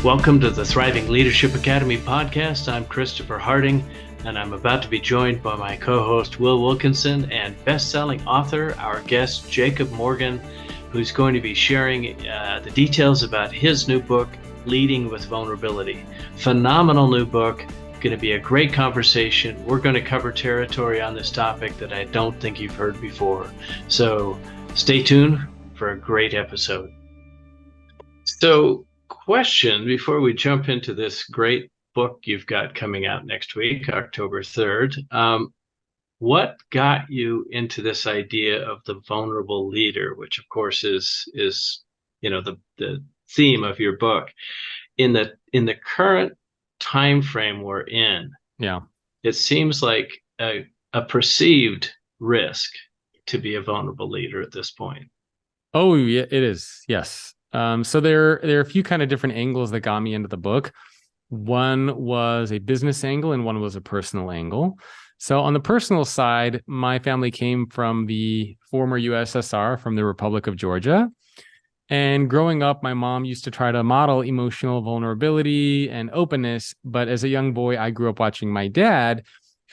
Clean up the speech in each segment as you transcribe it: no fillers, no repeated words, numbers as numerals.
Welcome to the Thriving Leadership Academy podcast. I'm Christopher Harding, and I'm about to be joined by my co-host, Will Wilkinson, and best-selling author, our guest, Jacob Morgan, who's going to be sharing the details about his new book, Leading with Vulnerability. Phenomenal new book. Going to be a great conversation. We're going to cover territory on this topic that I don't think you've heard before. So stay tuned for a great episode. So, question before we jump into this great book you've got coming out next week, October 3rd. What got you into this idea of the vulnerable leader, which of course is the theme of your book? In the current time frame we're in, it seems like a perceived risk to be a vulnerable leader at this point. Oh, yeah, it is. Yes. So there are a few kind of different angles that got me into the book. One was a business angle and one was a personal angle. So on the personal side, my family came from the former USSR, from the Republic of Georgia. And growing up, my mom used to try to model emotional vulnerability and openness. But as a young boy, I grew up watching my dad,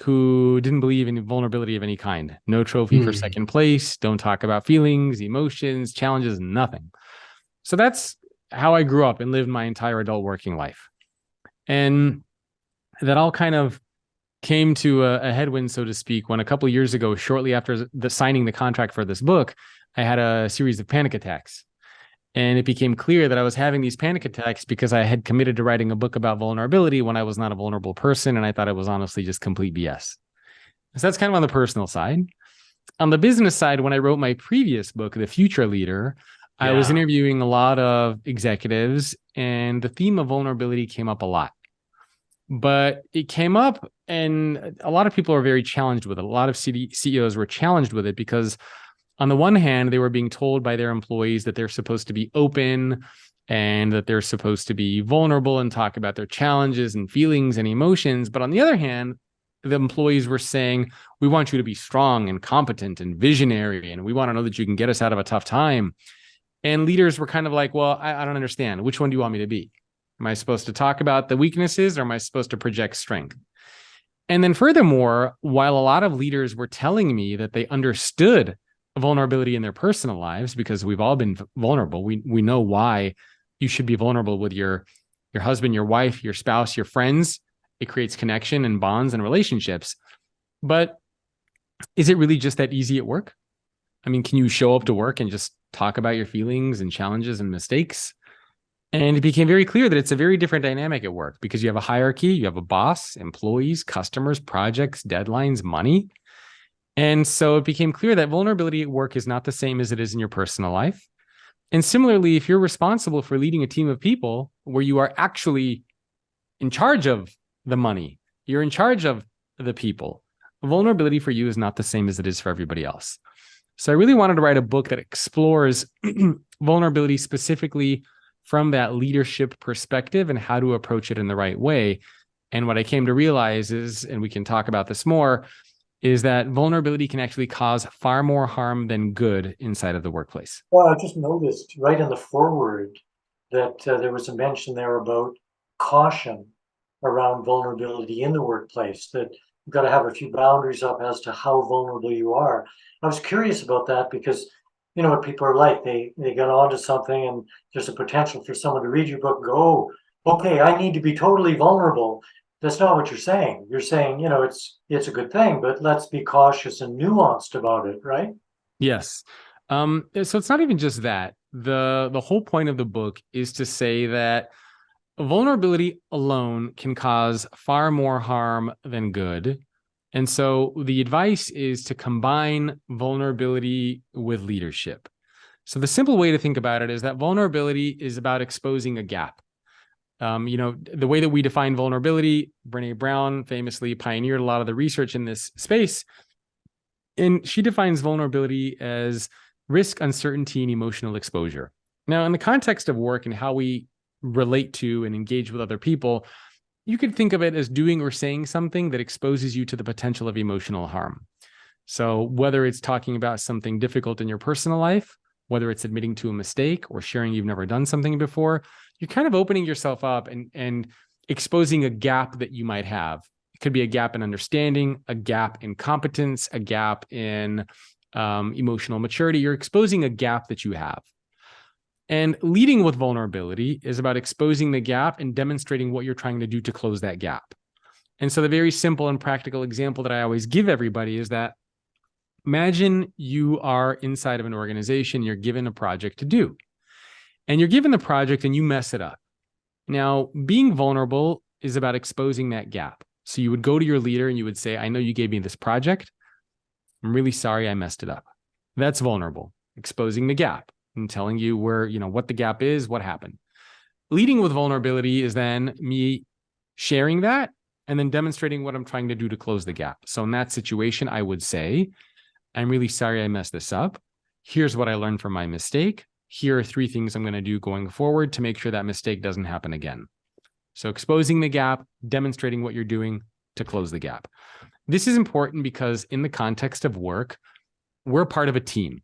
who didn't believe in vulnerability of any kind. No trophy for second place. Don't talk about feelings, emotions, challenges, nothing. So that's how I grew up and lived my entire adult working life. And that all kind of came to a headwind, so to speak, when a couple of years ago, shortly after signing the contract for this book, I had a series of panic attacks. And it became clear that I was having these panic attacks because I had committed to writing a book about vulnerability when I was not a vulnerable person. And I thought it was honestly just complete BS. So that's kind of on the personal side. On the business side, when I wrote my previous book, The Future Leader, I was interviewing a lot of executives, and the theme of vulnerability came up a lot. But it came up, and a lot of people are very challenged with it. A lot of CEOs were challenged with it because, on the one hand, they were being told by their employees that they're supposed to be open and that they're supposed to be vulnerable and talk about their challenges and feelings and emotions. But on the other hand, the employees were saying, we want you to be strong and competent and visionary, and we want to know that you can get us out of a tough time. And leaders were kind of like, well, I don't understand. Which one do you want me to be? Am I supposed to talk about the weaknesses, or am I supposed to project strength? And then furthermore, while a lot of leaders were telling me that they understood vulnerability in their personal lives, because we've all been vulnerable, we know why you should be vulnerable with your husband, your wife, your spouse, your friends. It creates connection and bonds and relationships. But is it really just that easy at work? I mean, can you show up to work and just talk about your feelings and challenges and mistakes? And it became very clear that it's a very different dynamic at work because you have a hierarchy, you have a boss, employees, customers, projects, deadlines, money. And so it became clear that vulnerability at work is not the same as it is in your personal life. And similarly, if you're responsible for leading a team of people where you are actually in charge of the money, you're in charge of the people, vulnerability for you is not the same as it is for everybody else. So I really wanted to write a book that explores vulnerability specifically from that leadership perspective and how to approach it in the right way. And what I came to realize is, and we can talk about this more, is that vulnerability can actually cause far more harm than good inside of the workplace. Well, I just noticed right in the foreword that there was a mention there about caution around vulnerability in the workplace, that you've got to have a few boundaries up as to how vulnerable you are. I was curious about that because, you know what people are like. They get onto something and there's a potential for someone to read your book and go, oh, okay, I need to be totally vulnerable. That's not what you're saying. You're saying, you know, it's a good thing, but let's be cautious and nuanced about it, right? Yes. So it's not even just that. The whole point of the book is to say that vulnerability alone can cause far more harm than good. And so the advice is to combine vulnerability with leadership. So the simple way to think about it is that vulnerability is about exposing a gap. The way that we define vulnerability, Brené Brown famously pioneered a lot of the research in this space. And she defines vulnerability as risk, uncertainty, and emotional exposure. Now, in the context of work and how we relate to and engage with other people, you could think of it as doing or saying something that exposes you to the potential of emotional harm. So whether it's talking about something difficult in your personal life whether it's admitting to a mistake or sharing you've never done something before, you're kind of opening yourself up and exposing a gap that you might have. It could be a gap in understanding, a gap in competence, a gap in emotional maturity. You're exposing a gap that you have. And leading with vulnerability is about exposing the gap and demonstrating what you're trying to do to close that gap. And so the very simple and practical example that I always give everybody is that imagine you are inside of an organization, you're given a project to do, and you're given the project and you mess it up. Now, being vulnerable is about exposing that gap. So you would go to your leader and you would say, I know you gave me this project. I'm really sorry I messed it up. That's vulnerable, exposing the gap and telling you where, what the gap is, what happened. Leading with vulnerability is then me sharing that and then demonstrating what I'm trying to do to close the gap. So in that situation, I would say, I'm really sorry I messed this up. Here's what I learned from my mistake. Here are 3 things I'm going to do going forward to make sure that mistake doesn't happen again. So exposing the gap, demonstrating what you're doing to close the gap. This is important because in the context of work, we're part of a team,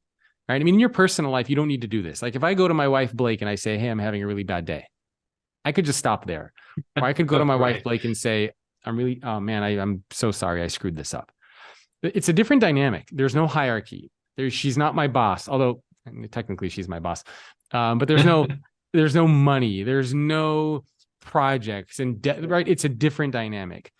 right? I mean, in your personal life, you don't need to do this. Like if I go to my wife, Blake, and I say, hey, I'm having a really bad day, I could just stop there. Or I could go to my wife, Blake, and say, I'm so sorry I screwed this up. It's a different dynamic. There's no hierarchy. She's not my boss, although technically she's my boss. But there's no money. There's no projects right? It's a different dynamic.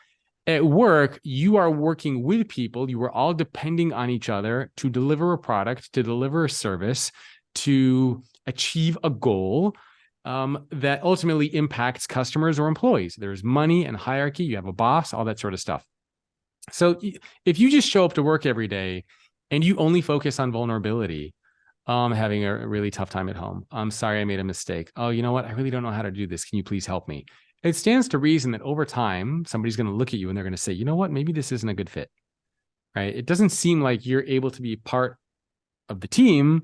At work, you are working with people. You are all depending on each other to deliver a product, to deliver a service, to achieve a goal that ultimately impacts customers or employees. There's money and hierarchy. You have a boss, all that sort of stuff. So if you just show up to work every day and you only focus on vulnerability, I'm having a really tough time at home. I'm sorry I made a mistake. Oh, you know what? I really don't know how to do this. Can you please help me? It stands to reason that over time, somebody's going to look at you and they're going to say, you know what? Maybe this isn't a good fit, right? It doesn't seem like you're able to be part of the team.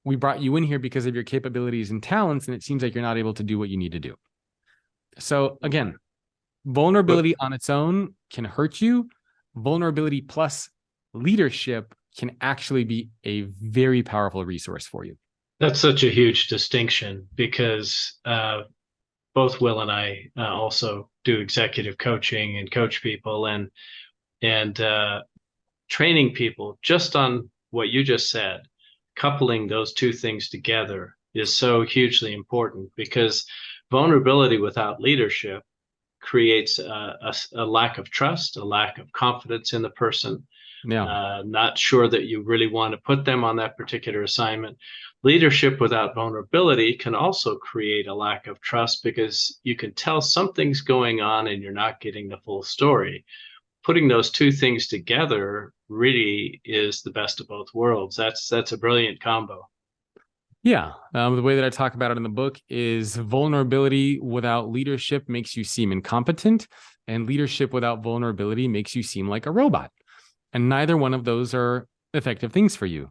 We brought you in here because of your capabilities and talents, and it seems like you're not able to do what you need to do. So again, vulnerability on its own can hurt you. Vulnerability plus leadership can actually be a very powerful resource for you. That's such a huge distinction because both Will and I also do executive coaching and coach people and training people just on what you just said. Coupling those 2 things together is so hugely important because vulnerability without leadership creates a lack of trust, a lack of confidence in the person. Yeah. Not sure that you really want to put them on that particular assignment. Leadership without vulnerability can also create a lack of trust because you can tell something's going on and you're not getting the full story. Putting those 2 things together really is the best of both worlds. That's a brilliant combo. Yeah. The way that I talk about it in the book is vulnerability without leadership makes you seem incompetent, and leadership without vulnerability makes you seem like a robot. And neither one of those are effective things for you.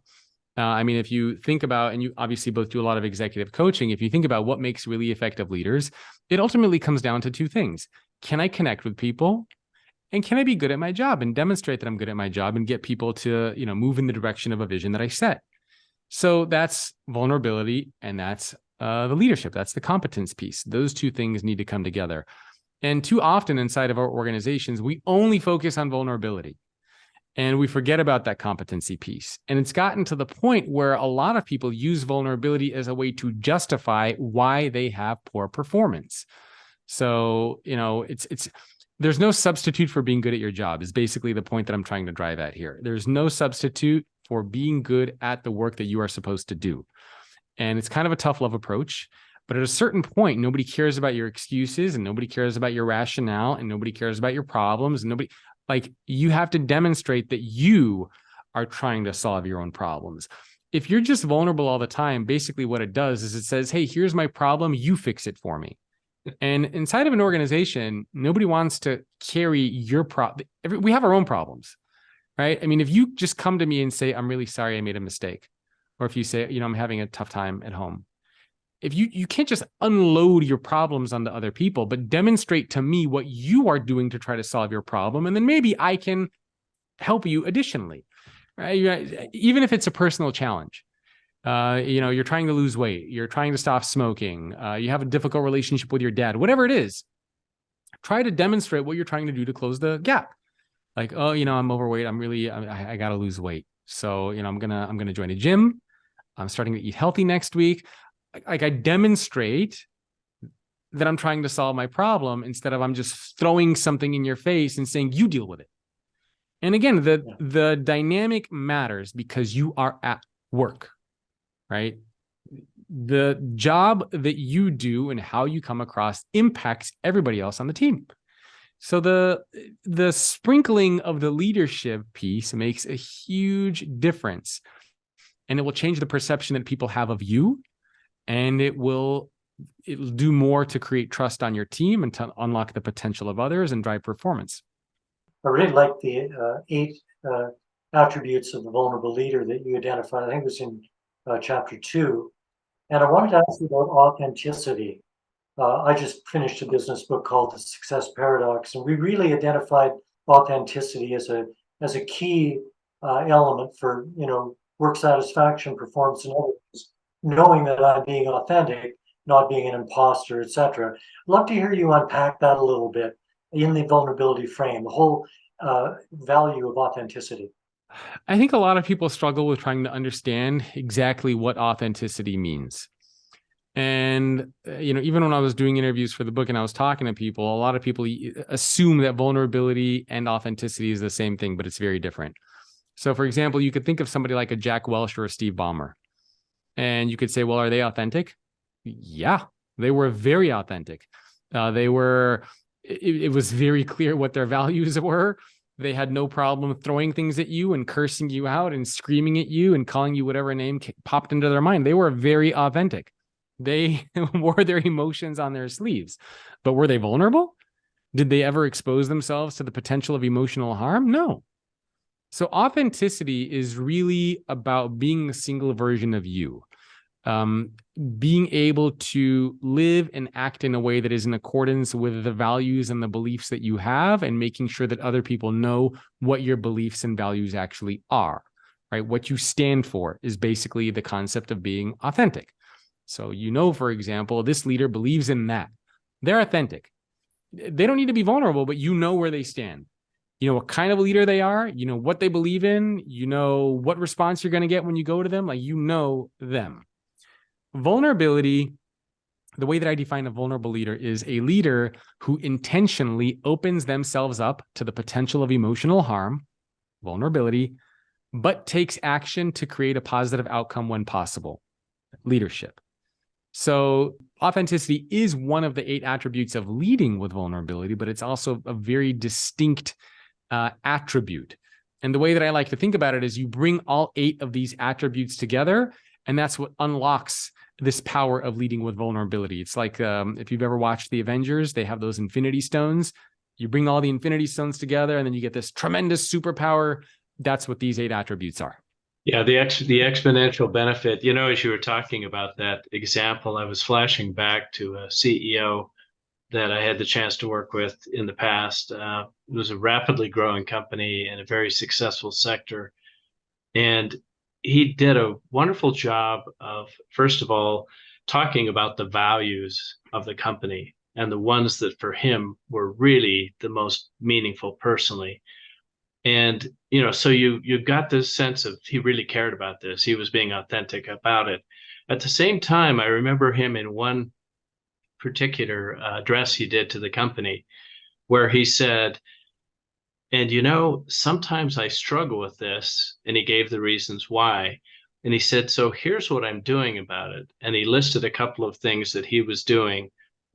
I mean, if you think about, and you obviously both do a lot of executive coaching, if you think about what makes really effective leaders, it ultimately comes down to 2 things. Can I connect with people? And can I be good at my job and demonstrate that I'm good at my job and get people to, move in the direction of a vision that I set? So that's vulnerability, and that's the leadership. That's the competence piece. Those 2 things need to come together. And too often inside of our organizations, we only focus on vulnerability and we forget about that competency piece. And it's gotten to the point where a lot of people use vulnerability as a way to justify why they have poor performance. So, there's no substitute for being good at your job is basically the point that I'm trying to drive at here. There's no substitute for being good at the work that you are supposed to do. And it's kind of a tough love approach, but at a certain point, nobody cares about your excuses and nobody cares about your rationale and nobody cares about your problems. And you have to demonstrate that you are trying to solve your own problems. If you're just vulnerable all the time, basically what it does is it says, hey, here's my problem. You fix it for me. And inside of an organization, nobody wants to carry your problem. We have our own problems, right? I mean, if you just come to me and say, I'm really sorry I made a mistake, or if you say, I'm having a tough time at home, if you can't just unload your problems onto other people, but demonstrate to me what you are doing to try to solve your problem, and then maybe I can help you additionally, right? Even if it's a personal challenge. You're trying to lose weight, you're trying to stop smoking, you have a difficult relationship with your dad, whatever it is, try to demonstrate what you're trying to do to close the gap. Like, oh, I'm overweight. I got to lose weight. So, I'm going to join a gym. I'm starting to eat healthy next week. Like, I demonstrate that I'm trying to solve my problem instead of I'm just throwing something in your face and saying, you deal with it. And again, the dynamic matters because you are at work, right? The job that you do and how you come across impacts everybody else on the team. So the sprinkling of the leadership piece makes a huge difference, and it will change the perception that people have of you, and it'll do more to create trust on your team and to unlock the potential of others and drive performance. I really like the 8 attributes of the vulnerable leader that you identified. I think it was in chapter 2. And I wanted to ask you about authenticity. I just finished a business book called The Success Paradox, and we really identified authenticity as a key element for work satisfaction, performance, and others. Knowing that I'm being authentic, not being an imposter, etc. I'd love to hear you unpack that a little bit in the vulnerability frame, the whole value of authenticity. I think a lot of people struggle with trying to understand exactly what authenticity means. And, even when I was doing interviews for the book and I was talking to people, a lot of people assume that vulnerability and authenticity is the same thing, but it's very different. So, for example, you could think of somebody like a Jack Welch or a Steve Ballmer. And you could say, well, are they authentic? Yeah, they were very authentic. It was very clear what their values were. They had no problem throwing things at you and cursing you out and screaming at you and calling you whatever name popped into their mind. They were very authentic. They wore their emotions on their sleeves. But were they vulnerable? Did they ever expose themselves to the potential of emotional harm? No. So authenticity is really about being a single version of you. Being able to live and act in a way that is in accordance with the values and the beliefs that you have, and making sure that other people know what your beliefs and values actually are, right? What you stand for is basically the concept of being authentic. So, for example, this leader believes in that. They're authentic. They don't need to be vulnerable, but where they stand. What kind of leader they are, what they believe in, what response you're going to get when you go to them, them. Vulnerability, the way that I define a vulnerable leader is a leader who intentionally opens themselves up to the potential of emotional harm, vulnerability, but takes action to create a positive outcome when possible, leadership. So authenticity is one of the 8 attributes of leading with vulnerability, but it's also a very distinct attribute. And the way that I like to think about it is you bring all 8 of these attributes together, and that's what unlocks this power of leading with vulnerability. It's like if you've ever watched The Avengers, they have those Infinity Stones. You bring all the Infinity Stones together, and then you get this tremendous superpower. That's what these 8 attributes are. Yeah, the exponential benefit. As you were talking about that example, I was flashing back to a CEO that I had the chance to work with in the past. It was a rapidly growing company in a very successful sector. And he did a wonderful job of, first of all, talking about the values of the company and the ones that for him were really the most meaningful personally. And, so you got this sense of he really cared about this. He was being authentic about it. At the same time, I remember him in one particular address he did to the company where he said, and sometimes I struggle with this, and he gave the reasons why. And he said, so here's what I'm doing about it. And he listed a couple of things that he was doing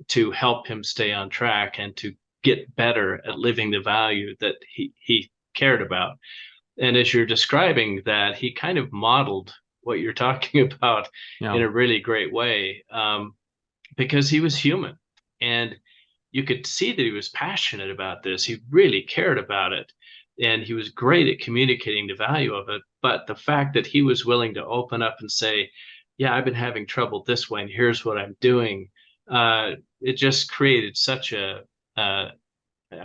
to help him stay on track and to get better at living the value that he cared about. And as you're describing that, he kind of modeled what you're talking about in a really great way, because he was human. And you could see that he was passionate about this. He really cared about it. And he was great at communicating the value of it. But the fact that he was willing to open up and say, yeah, I've been having trouble this way, and here's what I'm doing. It just created such I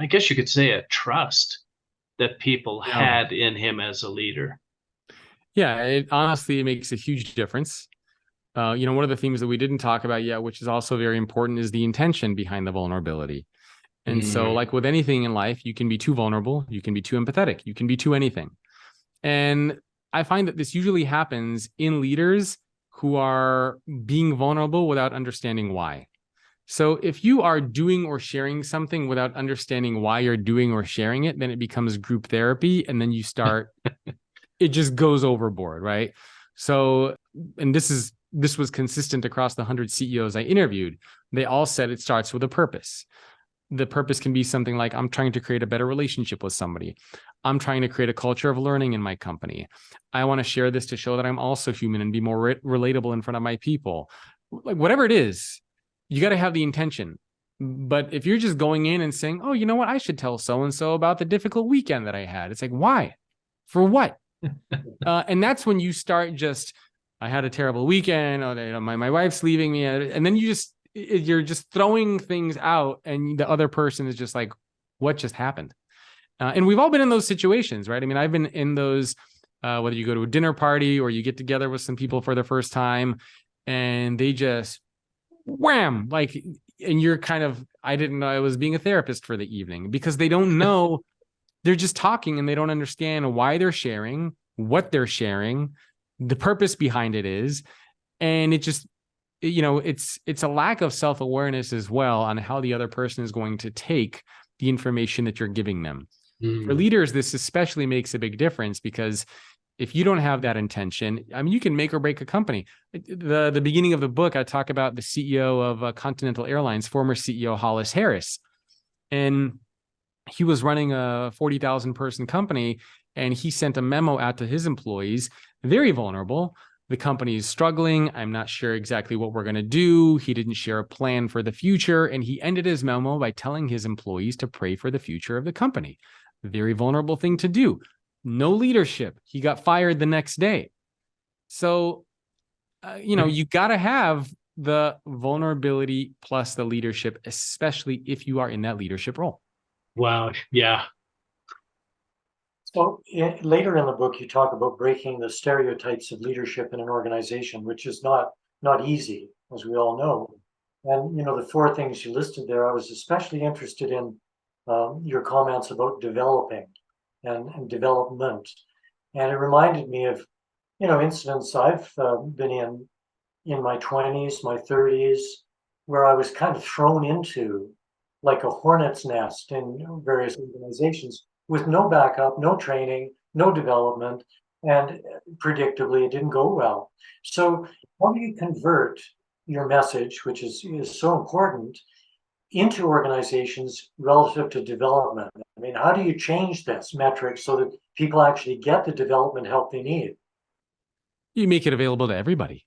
guess you could say, a trust that people had in him as a leader. Yeah, it honestly makes a huge difference. One of the themes that we didn't talk about yet, which is also very important, is the intention behind the vulnerability. And so, like with anything in life, you can be too vulnerable, you can be too empathetic, you can be too anything. And I find that this usually happens in leaders who are being vulnerable without understanding why. So if you are doing or sharing something without understanding why you're doing or sharing it, then it becomes group therapy, and then you start, it just goes overboard, right? So, and this was consistent across the 100 CEOs I interviewed. They all said it starts with a purpose. The purpose can be something like, I'm trying to create a better relationship with somebody. I'm trying to create a culture of learning in my company. I want to share this to show that I'm also human and be more relatable in front of my people. Like whatever it is, you got to have the intention. But if you're just going in and saying, oh, you know what, I should tell so-and-so about the difficult weekend that I had. It's like, why? For what? And that's when you start just, I had a terrible weekend. Oh, my wife's leaving me. And then you're just throwing things out, and the other person is just like, what just happened? And we've all been in those situations, right? I mean, I've been in those, whether you go to a dinner party or you get together with some people for the first time, and they just wham, like, and you're kind of, I didn't know I was being a therapist for the evening, because they don't know, they're just talking and they don't understand why they're sharing, what they're sharing, the purpose behind it is. And it just, it's a lack of self-awareness as well on how the other person is going to take the information that you're giving them. For leaders, this especially makes a big difference, because if you don't have that intention, I mean, you can make or break a company. The beginning of the book, I talk about the CEO of Continental Airlines, former CEO Hollis Harris. And he was running a 40,000 person company, and he sent a memo out to his employees, very vulnerable. The company is struggling. I'm not sure exactly what we're going to do. He didn't share a plan for the future. And he ended his memo by telling his employees to pray for the future of the company. Very vulnerable thing to do. No leadership. He got fired the next day. So, you got to have the vulnerability plus the leadership, especially if you are in that leadership role. Wow. Yeah. So later in the book, you talk about breaking the stereotypes of leadership in an organization, which is not easy, as we all know. And the four things you listed there, I was especially interested in your comments about developing and development. And it reminded me of incidents I've been in my 20s, my 30s, where I was kind of thrown into like a hornet's nest in various organizations with no backup, no training, no development, and predictably it didn't go well. So how do you convert your message, which is so important, into organizations relative to development? I mean, how do you change this metric so that people actually get the development help they need? You make it available to everybody.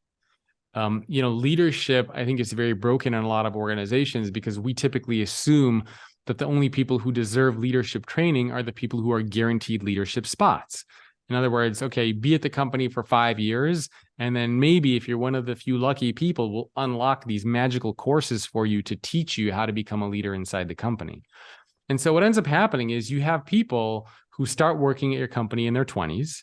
Leadership, I think, is very broken in a lot of organizations, because we typically assume that the only people who deserve leadership training are the people who are guaranteed leadership spots. In other words, okay, be at the company for 5 years, and then maybe if you're one of the few lucky people, we'll unlock these magical courses for you to teach you how to become a leader inside the company. And so what ends up happening is you have people who start working at your company in their 20s.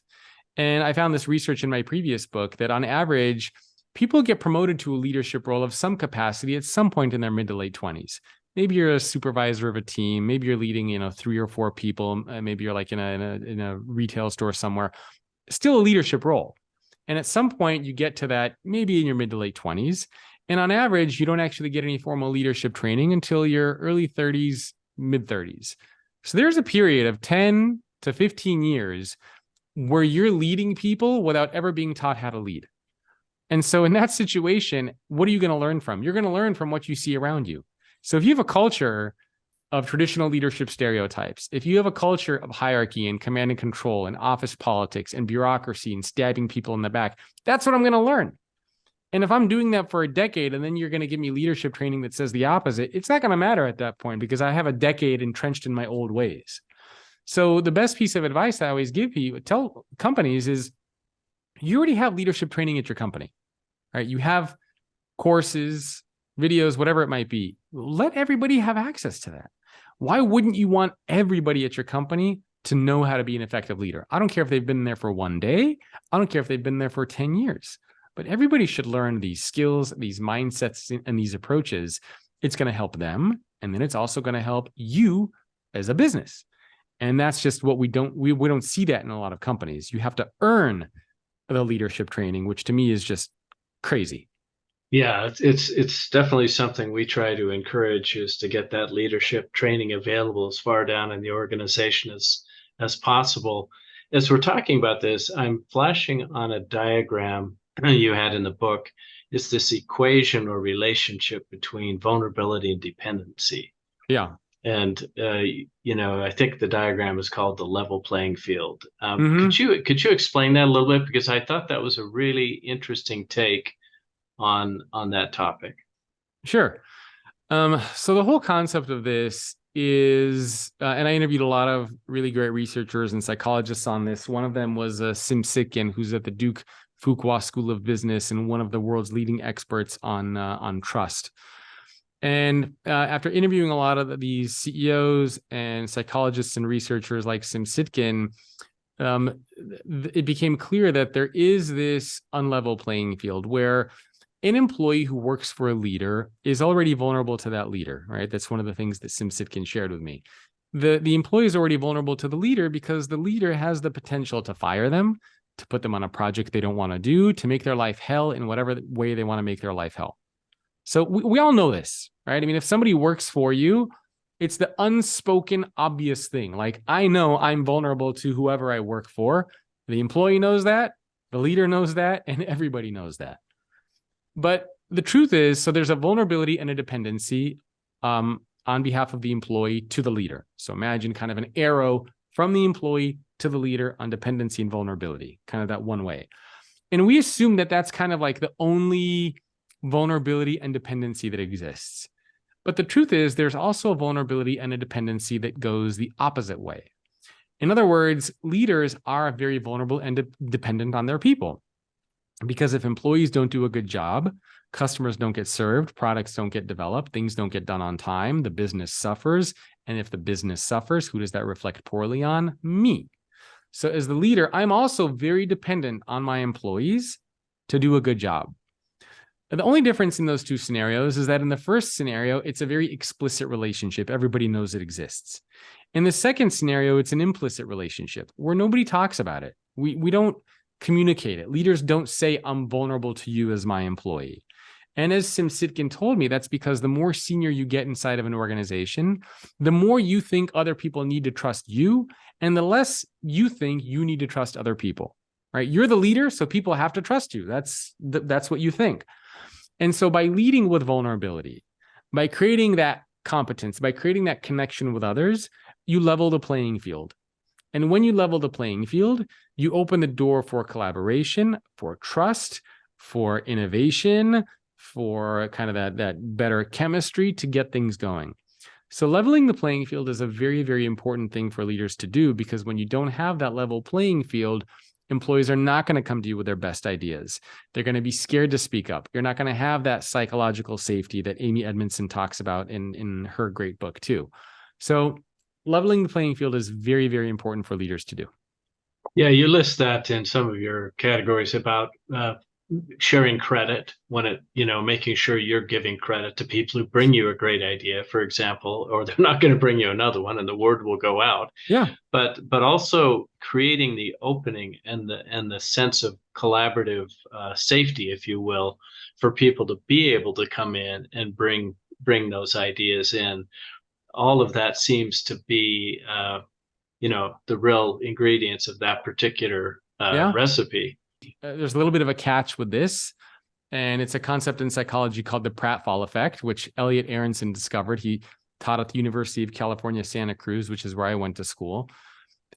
And I found this research in my previous book that on average, people get promoted to a leadership role of some capacity at some point in their mid to late 20s. Maybe you're a supervisor of a team. Maybe you're leading, 3 or 4 people. Maybe you're like in a retail store somewhere. Still a leadership role. And at some point you get to that, maybe in your mid to late 20s. And on average, you don't actually get any formal leadership training until your early 30s, mid 30s. So there's a period of 10 to 15 years where you're leading people without ever being taught how to lead. And so in that situation, what are you going to learn from? You're going to learn from what you see around you. So if you have a culture of traditional leadership stereotypes, if you have a culture of hierarchy and command and control and office politics and bureaucracy and stabbing people in the back, that's what I'm going to learn. And if I'm doing that for a decade and then you're going to give me leadership training that says the opposite, it's not going to matter at that point, because I have a decade entrenched in my old ways. So the best piece of advice I always tell companies is, you already have leadership training at your company, right? You have courses, videos, whatever it might be. Let everybody have access to that. Why wouldn't you want everybody at your company to know how to be an effective leader. I don't care if they've been there for one day. I don't care if they've been there for 10 years. But everybody should learn these skills, these mindsets, and these approaches. It's going to help them. And then it's also going to help you as a business. And that's just what we don't see that in a lot of companies. You have to earn the leadership training, which to me is just crazy. Yeah, it's definitely something we try to encourage, is to get that leadership training available as far down in the organization as possible. As we're talking about this, I'm flashing on a diagram you had in the book. It's this equation or relationship between vulnerability and dependency. Yeah. And I think the diagram is called the level playing field. Mm-hmm. Could you explain that a little bit? Because I thought that was a really interesting take on that topic. Sure. So the whole concept of this is, and I interviewed a lot of really great researchers and psychologists on this. One of them was Sim Sitkin, who's at the Duke Fuqua School of Business and one of the world's leading experts on trust. And after interviewing a lot of these CEOs and psychologists and researchers like Sim Sitkin, it became clear that there is this unlevel playing field where an employee who works for a leader is already vulnerable to that leader, right? That's one of the things that Sim Sitkin shared with me. The employee is already vulnerable to the leader because the leader has the potential to fire them, to put them on a project they don't want to do, to make their life hell in whatever way they want to make their life hell. So we all know this, right? I mean, if somebody works for you, it's the unspoken obvious thing. Like, I know I'm vulnerable to whoever I work for. The employee knows that, the leader knows that, and everybody knows that. But the truth is, so there's a vulnerability and a dependency on behalf of the employee to the leader. So imagine kind of an arrow from the employee to the leader on dependency and vulnerability, kind of that one way. And we assume that that's kind of like the only vulnerability and dependency that exists. But the truth is, there's also a vulnerability and a dependency that goes the opposite way. In other words, leaders are very vulnerable and dependent on their people. Because if employees don't do a good job, customers don't get served, products don't get developed, things don't get done on time, the business suffers. And if the business suffers, who does that reflect poorly on? Me. So as the leader, I'm also very dependent on my employees to do a good job. The only difference in those two scenarios is that in the first scenario, it's a very explicit relationship. Everybody knows it exists. In the second scenario, it's an implicit relationship where nobody talks about it. We don't communicate it. Leaders don't say, I'm vulnerable to you as my employee. And as Sim Sitkin told me, that's because the more senior you get inside of an organization, the more you think other people need to trust you, and the less you think you need to trust other people, right? You're the leader, so people have to trust you. That's what you think. And so by leading with vulnerability, by creating that competence, by creating that connection with others, you level the playing field. And when you level the playing field, you open the door for collaboration, for trust, for innovation, for kind of that better chemistry to get things going. So leveling the playing field is a very, very important thing for leaders to do, because when you don't have that level playing field, employees are not going to come to you with their best ideas. They're going to be scared to speak up. You're not going to have that psychological safety that Amy Edmondson talks about in her great book too. So leveling the playing field is very, very important for leaders to do. Yeah, you list that in some of your categories about sharing credit making sure you're giving credit to people who bring you a great idea, for example, or they're not going to bring you another one and the word will go out. Yeah. But also creating the opening and the sense of collaborative safety, if you will, for people to be able to come in and bring those ideas in. All of that seems to be the real ingredients of that particular recipe. There's a little bit of a catch with this, and it's a concept in psychology called the pratfall effect, which Elliot Aronson discovered. He taught at the University of California, Santa Cruz, which is where I went to school.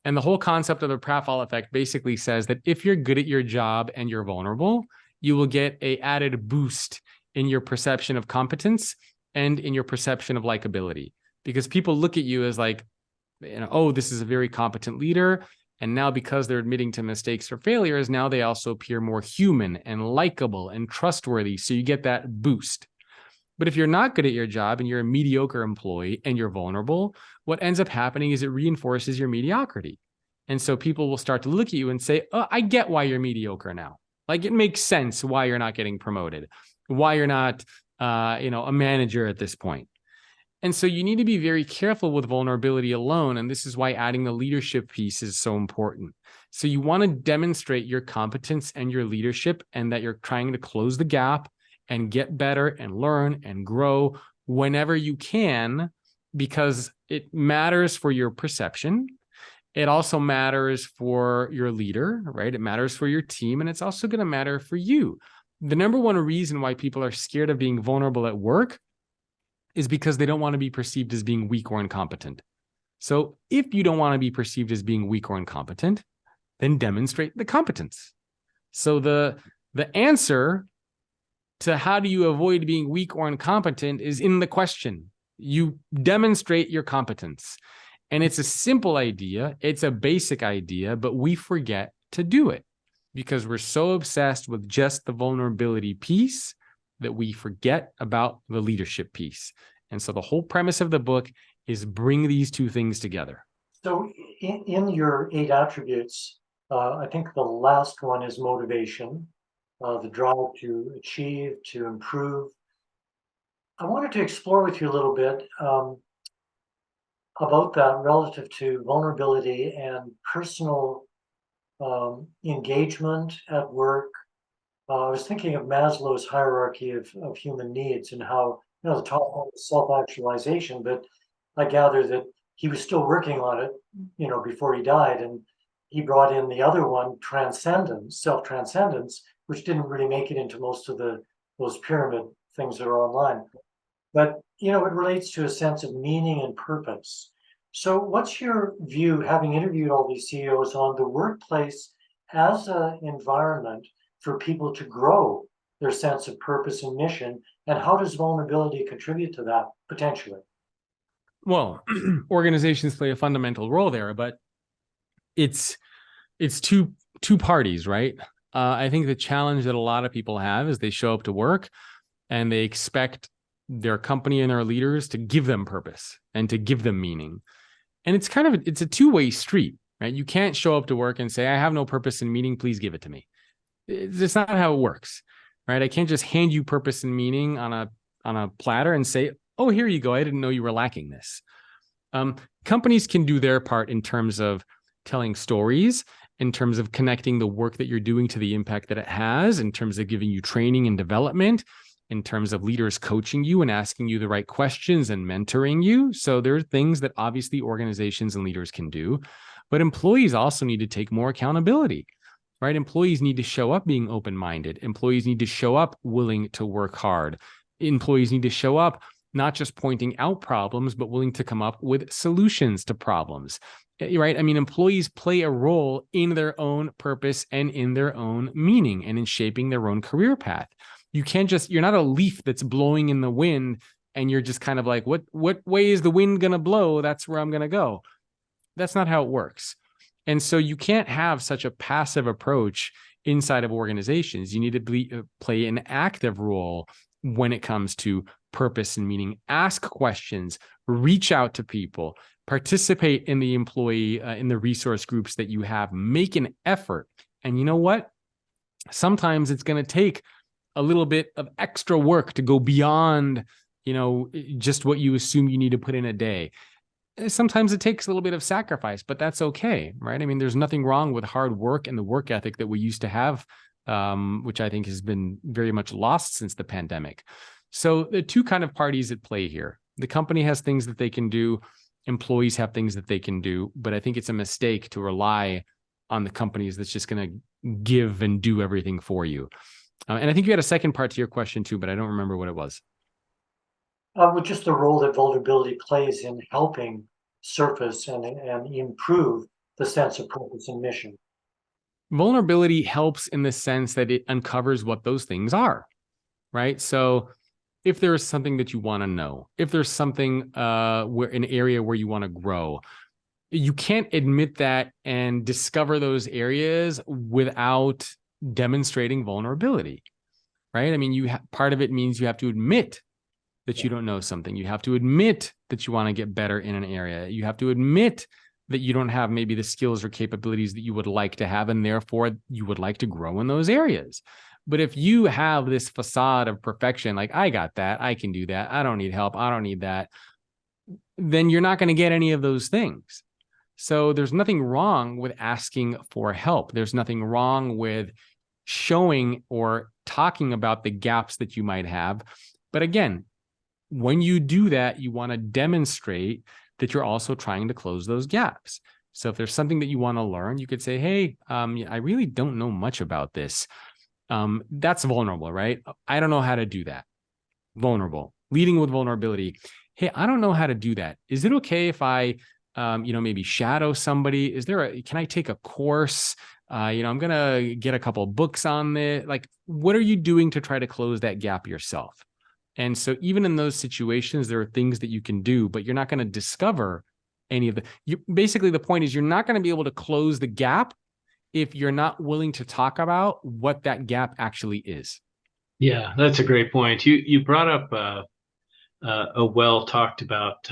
And the whole concept of the pratfall effect basically says that if you're good at your job and you're vulnerable, you will get an added boost in your perception of competence and in your perception of likability, because people look at you as like, oh, this is a very competent leader. And now because they're admitting to mistakes or failures, now they also appear more human and likable and trustworthy. So you get that boost. But if you're not good at your job and you're a mediocre employee and you're vulnerable, what ends up happening is it reinforces your mediocrity. And so people will start to look at you and say, oh, I get why you're mediocre now. Like, it makes sense why you're not getting promoted, why you're not, a manager at this point. And so you need to be very careful with vulnerability alone. And this is why adding the leadership piece is so important. So you want to demonstrate your competence and your leadership, and that you're trying to close the gap and get better and learn and grow whenever you can, because it matters for your perception. It also matters for your leader, right? It matters for your team, and it's also going to matter for you. The number one reason why people are scared of being vulnerable at work is because they don't want to be perceived as being weak or incompetent. So if you don't want to be perceived as being weak or incompetent, then demonstrate the competence. So the answer to how do you avoid being weak or incompetent is in the question. You demonstrate your competence. And it's a simple idea. It's a basic idea, but we forget to do it because we're so obsessed with just the vulnerability piece that we forget about the leadership piece. And so the whole premise of the book is bring these two things together. So in your 8 attributes, I think the last one is motivation, the drive to achieve, to improve. I wanted to explore with you a little bit about that relative to vulnerability and personal engagement at work. I was thinking of Maslow's hierarchy of human needs, and how, the top one is self-actualization, but I gather that he was still working on it, before he died, and he brought in the other one, transcendence, self-transcendence, which didn't really make it into most of those pyramid things that are online. But, it relates to a sense of meaning and purpose. So what's your view, having interviewed all these CEOs, on the workplace as an environment for people to grow their sense of purpose and mission, and how does vulnerability contribute to that potentially? Well, organizations play a fundamental role there, but it's two parties, right? I think the challenge that a lot of people have is they show up to work and they expect their company and their leaders to give them purpose and to give them meaning. And it's a two-way street, right? You can't show up to work and say, I have no purpose and meaning, please give it to me. It's not how it works, right? I can't just hand you purpose and meaning on a platter and say, oh, here you go. I didn't know you were lacking this. Companies can do their part in terms of telling stories, in terms of connecting the work that you're doing to the impact that it has, in terms of giving you training and development, in terms of leaders coaching you and asking you the right questions and mentoring you. So there are things that obviously organizations and leaders can do, but employees also need to take more accountability, right? Employees need to show up being open-minded. Employees need to show up willing to work hard. Employees need to show up not just pointing out problems, but willing to come up with solutions to problems, right? I mean, employees play a role in their own purpose and in their own meaning and in shaping their own career path. You're not a leaf that's blowing in the wind and you're just kind of like, what way is the wind going to blow? That's where I'm going to go. That's not how it works. And so you can't have such a passive approach inside of organizations. You need to play an active role when it comes to purpose and meaning. Ask questions, reach out to people, participate in the employee, in the resource groups that you have, make an effort. And you know what? Sometimes it's going to take a little bit of extra work to go beyond, just what you assume you need to put in a day. Sometimes it takes a little bit of sacrifice, but that's okay, right? I mean, there's nothing wrong with hard work and the work ethic that we used to have, which I think has been very much lost since the pandemic. So the two kind of parties at play here. The company has things that they can do. Employees have things that they can do, but I think it's a mistake to rely on the companies that's just going to give and do everything for you. And I think you had a second part to your question too, but I don't remember what it was. With just the role that vulnerability plays in helping surface and improve the sense of purpose and mission. Vulnerability helps in the sense that it uncovers what those things are, right? So if there is something that you want to know, if there's something where an area where you want to grow, you can't admit that and discover those areas without demonstrating vulnerability, right? I mean, part of it means you have to admit that you don't know something. You have to admit that you want to get better in an area. You have to admit that you don't have maybe the skills or capabilities that you would like to have, and therefore you would like to grow in those areas. But if you have this facade of perfection, like, I got that, I can do that, I don't need help, I don't need that, then you're not going to get any of those things. So there's nothing wrong with asking for help. There's nothing wrong with showing or talking about the gaps that you might have. But again, when you do that, you want to demonstrate that you're also trying to close those gaps. So if there's something that you want to learn, you could say, hey, I really don't know much about this. That's vulnerable, right? I don't know how to do that. Vulnerable, leading with vulnerability. Hey, I don't know how to do that. Is it okay if I, maybe shadow somebody? Can I take a course? I'm going to get a couple of books on this. Like, what are you doing to try to close that gap yourself? And so even in those situations, there are things that you can do, but you're not going to discover any of basically the point is you're not going to be able to close the gap if you're not willing to talk about what that gap actually is. Yeah, that's a great point. You brought up a well talked about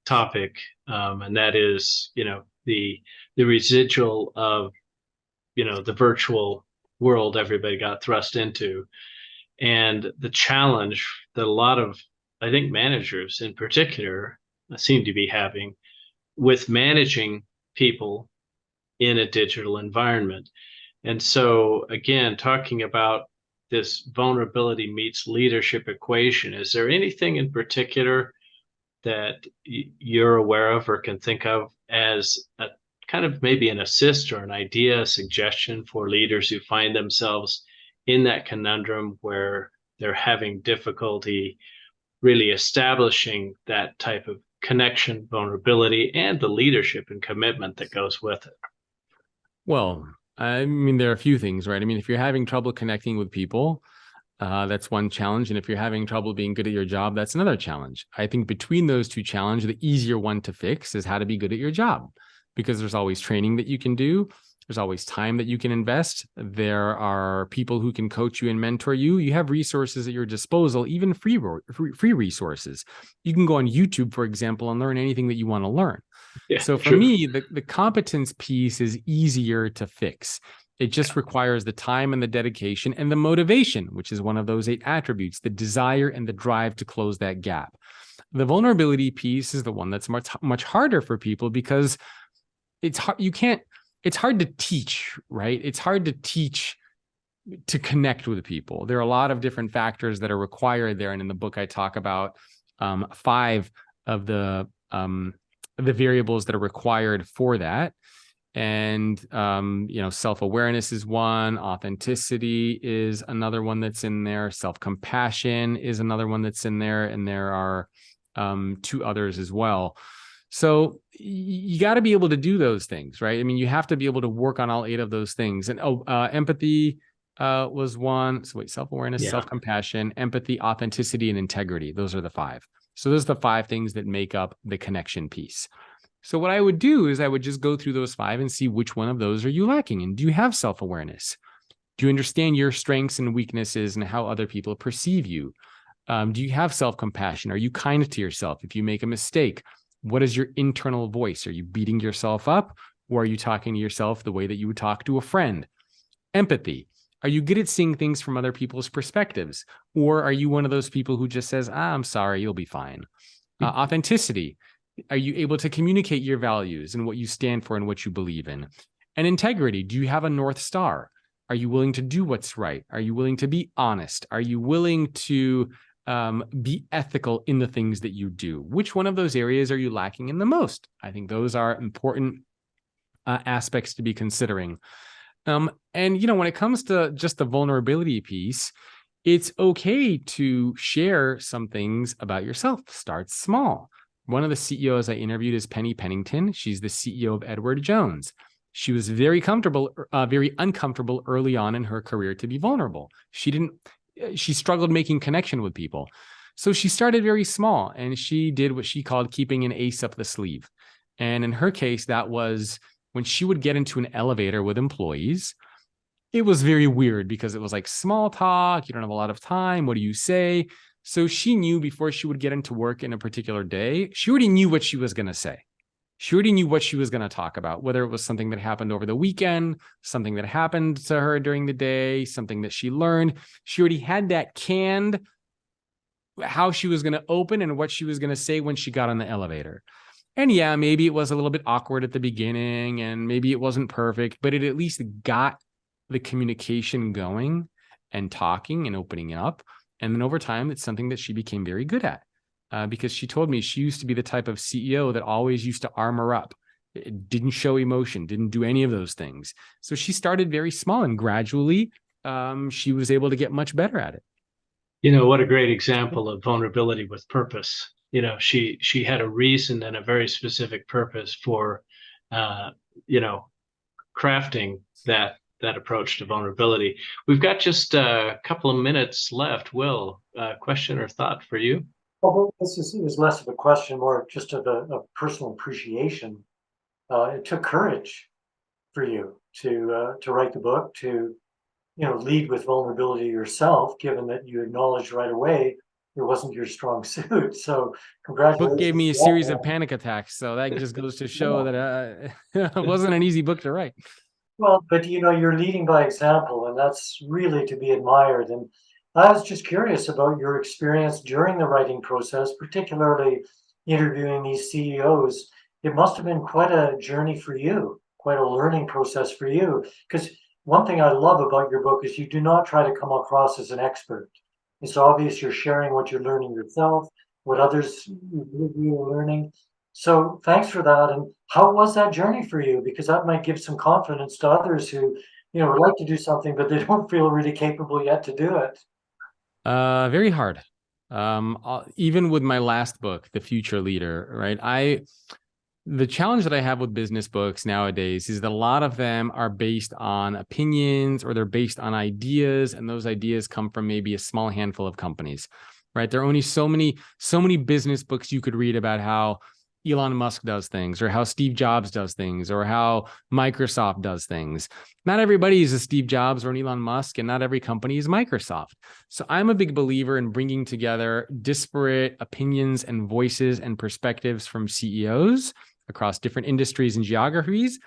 topic, and that is, the residual of, the virtual world everybody got thrust into. And the challenge that a lot of, I think, managers in particular seem to be having with managing people in a digital environment. And so, again, talking about this vulnerability meets leadership equation, is there anything in particular that you're aware of or can think of as a kind of maybe an assist or an idea, a suggestion for leaders who find themselves in that conundrum where they're having difficulty really establishing that type of connection, vulnerability, and the leadership and commitment that goes with it? Well, there are a few things, right? If you're having trouble connecting with people, that's one challenge. And if you're having trouble being good at your job, that's another challenge. I think between those two challenges, the easier one to fix is how to be good at your job, because there's always training that you can do. There's always time that you can invest. There are people who can coach you and mentor you. You have resources at your disposal, even free resources. You can go on YouTube, for example, and learn anything that you want to learn. Yeah, so for true. me, the competence piece is easier to fix. It just requires the time and the dedication and the motivation, which is one of those 8 attributes, the desire and the drive to close that gap. The vulnerability piece is the one that's much harder for people, because it's hard. It's hard to teach, right? It's hard to teach to connect with people. There are a lot of different factors that are required there. And in the book, I talk about 5 of the variables that are required for that. And, self-awareness is one, authenticity is another one that's in there, self-compassion is another one that's in there, and there are 2 others as well. So you got to be able to do those things, right? You have to be able to work on all 8 of those things. And empathy was one. So self-awareness, self-compassion, empathy, authenticity, and integrity. Those are the 5. So those are the 5 things that make up the connection piece. So what I would do is I would just go through those 5 and see which one of those are you lacking in. Do you have self-awareness? Do you understand your strengths and weaknesses and how other people perceive you? Do you have self-compassion? Are you kind to yourself? If you make a mistake, what is your internal voice? Are you beating yourself up, or are you talking to yourself the way that you would talk to a friend? Empathy. Are you good at seeing things from other people's perspectives? Or are you one of those people who just says, I'm sorry, you'll be fine? Authenticity. Are you able to communicate your values and what you stand for and what you believe in? And integrity. Do you have a North Star? Are you willing to do what's right? Are you willing to be honest? Are you willing to be ethical in the things that you do? Which one of those areas are you lacking in the most? I think those are important aspects to be considering. And, when it comes to just the vulnerability piece, it's okay to share some things about yourself. Start small. One of the CEOs I interviewed is Penny Pennington. She's the CEO of Edward Jones. She was very uncomfortable early on in her career to be vulnerable. She struggled making connection with people. So she started very small, and she did what she called keeping an ace up the sleeve. And in her case, that was when she would get into an elevator with employees. It was very weird because it was like small talk. You don't have a lot of time. What do you say? So she knew before she would get into work in a particular day, she already knew what she was going to say. She already knew what she was going to talk about, whether it was something that happened over the weekend, something that happened to her during the day, something that she learned. She already had that canned, how she was going to open and what she was going to say when she got on the elevator. And yeah, maybe it was a little bit awkward at the beginning and maybe it wasn't perfect, but it at least got the communication going and talking and opening up. And then over time, it's something that she became very good at. Because she told me she used to be the type of CEO that always used to armor up, didn't show emotion, didn't do any of those things. So she started very small and gradually she was able to get much better at it. What a great example of vulnerability with purpose. She had a reason and a very specific purpose for, crafting that approach to vulnerability. We've got just a couple of minutes left. Will, question or thought for you? Well, this is less of a question, more just of a personal appreciation. It took courage for you to write the book, to lead with vulnerability yourself, given that you acknowledged right away it wasn't your strong suit. So congratulations. The book gave me a series of panic attacks, so that just goes to show that it wasn't an easy book to write. Well, but you're leading by example, and that's really to be admired. And I was just curious about your experience during the writing process, particularly interviewing these CEOs. It must have been quite a journey for you, quite a learning process for you. Because one thing I love about your book is you do not try to come across as an expert. It's obvious you're sharing what you're learning yourself, what others you are learning. So thanks for that. And how was that journey for you? Because that might give some confidence to others who, would like to do something, but they don't feel really capable yet to do it. Very hard. Even with my last book, The Future Leader, right? The challenge that I have with business books nowadays is that a lot of them are based on opinions or they're based on ideas, and those ideas come from maybe a small handful of companies, right? There are only so many business books you could read about how Elon Musk does things or how Steve Jobs does things or how Microsoft does things. Not everybody is a Steve Jobs or an Elon Musk, and not every company is Microsoft. So I'm a big believer in bringing together disparate opinions and voices and perspectives from CEOs across different industries and geographies,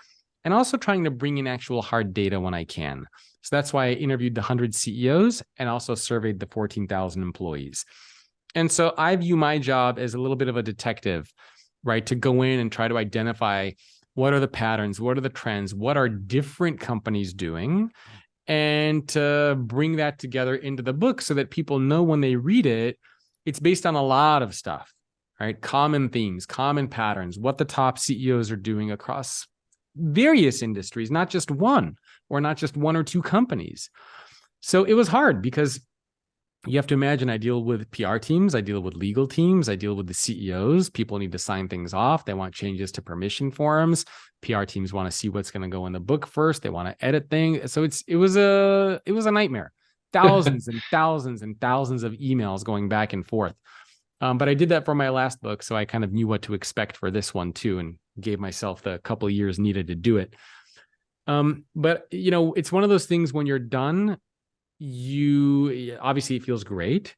and also trying to bring in actual hard data when I can. So that's why I interviewed the 100 CEOs and also surveyed the 14,000 employees. And so I view my job as a little bit of a detective, right? To go in and try to identify what are the patterns, what are the trends, what are different companies doing, and to bring that together into the book so that people know when they read it, it's based on a lot of stuff, right? Common themes, common patterns, what the top CEOs are doing across various industries, not just one or not just one or two companies. So it was hard because you have to imagine I deal with PR teams, I deal with legal teams, I deal with the CEOs. People need to sign things off. They want changes to permission forms. PR teams want to see what's going to go in the book first. They want to edit things. So it was a nightmare. Thousands and thousands and thousands of emails going back and forth. But I did that for my last book, so I kind of knew what to expect for this one too, and gave myself the couple of years needed to do it. But it's one of those things when you're done, obviously it feels great.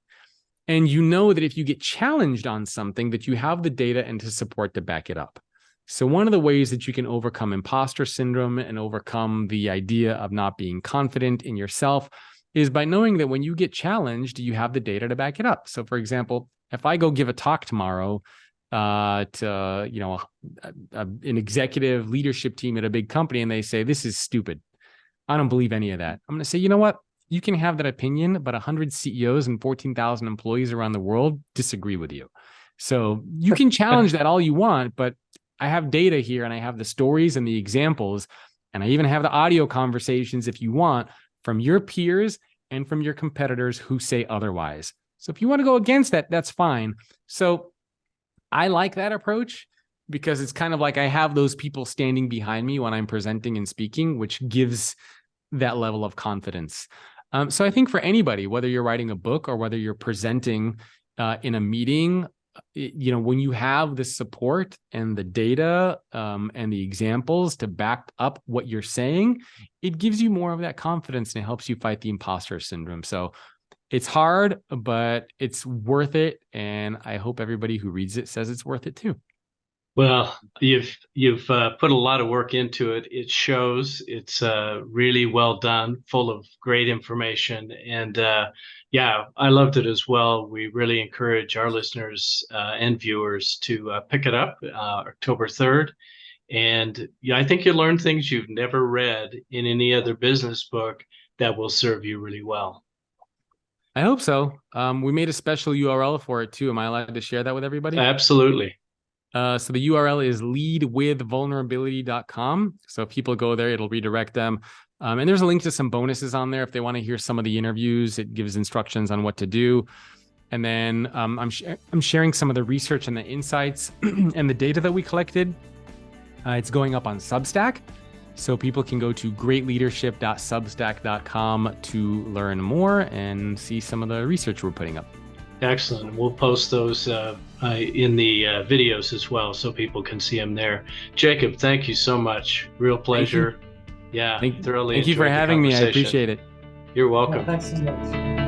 And you know that if you get challenged on something, that you have the data and to support to back it up. So one of the ways that you can overcome imposter syndrome and overcome the idea of not being confident in yourself is by knowing that when you get challenged, you have the data to back it up. So for example, if I go give a talk tomorrow to an executive leadership team at a big company and they say, this is stupid, I don't believe any of that. I'm going to say, you know what? You can have that opinion, but 100 CEOs and 14,000 employees around the world disagree with you. So you can challenge that all you want, but I have data here and I have the stories and the examples, and I even have the audio conversations if you want from your peers and from your competitors who say otherwise. So if you want to go against that, that's fine. So I like that approach because it's kind of like I have those people standing behind me when I'm presenting and speaking, which gives that level of confidence. So I think for anybody, whether you're writing a book or whether you're presenting in a meeting, when you have the support and the data and the examples to back up what you're saying, it gives you more of that confidence and it helps you fight the imposter syndrome. So It's hard, but it's worth it. And I hope everybody who reads it says it's worth it too. Well, you've put a lot of work into it. It shows. It's really well done, full of great information, and yeah, I loved it as well. We really encourage our listeners and viewers to pick it up October 3rd. And yeah, I think you'll learn things you've never read in any other business book that will serve you really well. I hope so. We made a special URL for it too. Am I allowed to share that with everybody? Absolutely. So the URL is leadwithvulnerability.com. So if people go there, it'll redirect them. And there's a link to some bonuses on there if they want to hear some of the interviews. It gives instructions on what to do. And then I'm sharing some of the research and the insights and the data that we collected. It's going up on Substack. So people can go to greatleadership.substack.com to learn more and see some of the research we're putting up. Excellent. We'll post those in the videos as well so people can see them there. Jacob, thank you so much. Real pleasure. Yeah, thoroughly. Thank you for having me. I appreciate it. You're welcome. Thanks so much.